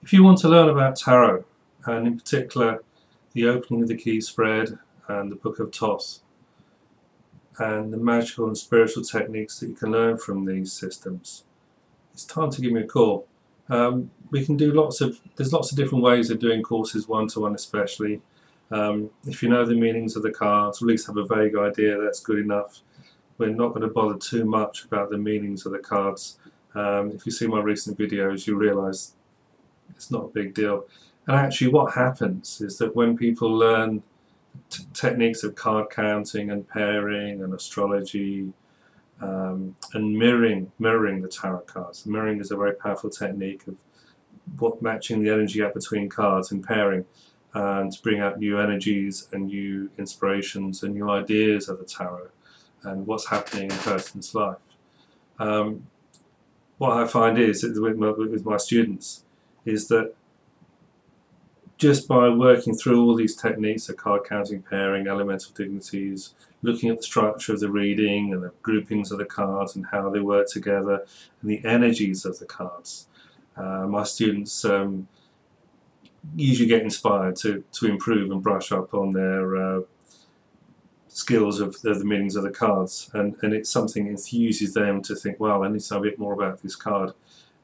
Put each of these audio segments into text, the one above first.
If you want to learn about tarot, and in particular the opening of the key spread and the Book of Thoth, and the magical and spiritual techniques that you can learn from these systems, it's time to give me a call. We can do there's lots of different ways of doing courses one-to-one especially. If you know the meanings of the cards, or at least have a vague idea, that's good enough. We're not going to bother too much about the meanings of the cards. If you see my recent videos, you realise it's not a big deal. And actually what happens is that when people learn techniques of card counting and pairing and astrology and mirroring the tarot cards. Mirroring is a very powerful technique of matching the energy up between cards and pairing, and to bring out new energies and new inspirations and new ideas of the tarot and what's happening in a person's life. What I find is with my students is that just by working through all these techniques of card counting, pairing, elemental dignities, looking at the structure of the reading and the groupings of the cards and how they work together and the energies of the cards, my students usually get inspired to improve and brush up on their skills of the meanings of the cards, and it's something that enthuses them to think, well, I need to know a bit more about this card.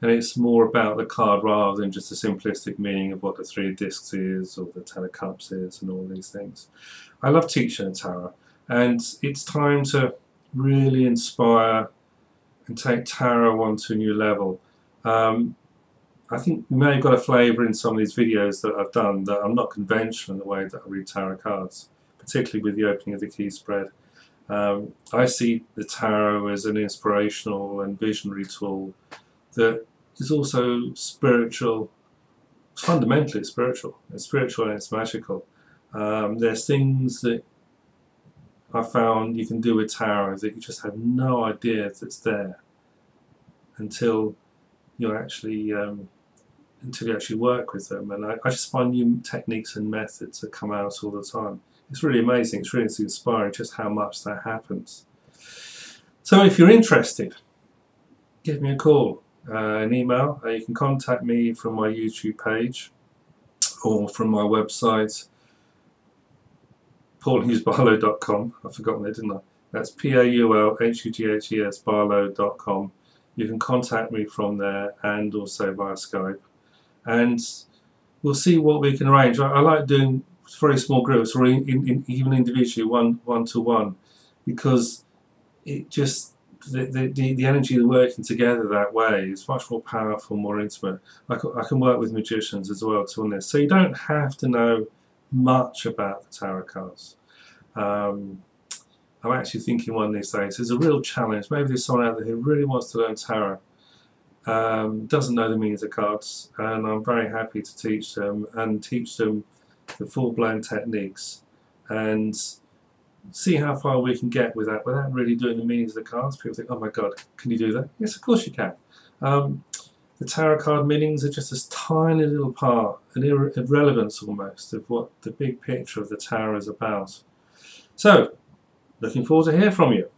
And it's more about the card rather than just a simplistic meaning of what the Three of Discs is or the Ten of Cups is and all these things. I love teaching the tarot, and it's time to really inspire and take tarot onto a new level. I think you may have got a flavour in some of these videos that I've done that I'm not conventional in the way that I read tarot cards, particularly with the opening of the key spread. I see the tarot as an inspirational and visionary tool that is also spiritual. Fundamentally it's spiritual. It's spiritual and it's magical. There's things that I found you can do with tarot that you just have no idea that's there until you actually work with them. And I just find new techniques and methods that come out all the time. It's really amazing. It's really inspiring just how much that happens. So if you're interested, give me a call. An email. You can contact me from my YouTube page or from my website, paulhughes-barlow.com. I've forgotten it, didn't I? That's Paulhughes Barlow.com. You can contact me from there and also via Skype, and we'll see what we can arrange. I like doing very small groups, or even individually, one-to-one, because it just the energy of working together that way is much more powerful, more intimate. I can work with magicians as well on this, so you don't have to know much about the tarot cards. I'm actually thinking one of these days is a real challenge. Maybe there's someone out there who really wants to learn tarot, doesn't know the meanings of cards, and I'm very happy to teach them and teach them the full-blown techniques and see how far we can get with that without really doing the meanings of the cards. People think, oh my god, can you do that? Yes, of course you can. The tarot card meanings are just this tiny little part, an irrelevance almost, of what the big picture of the tarot is about. So, looking forward to hear from you.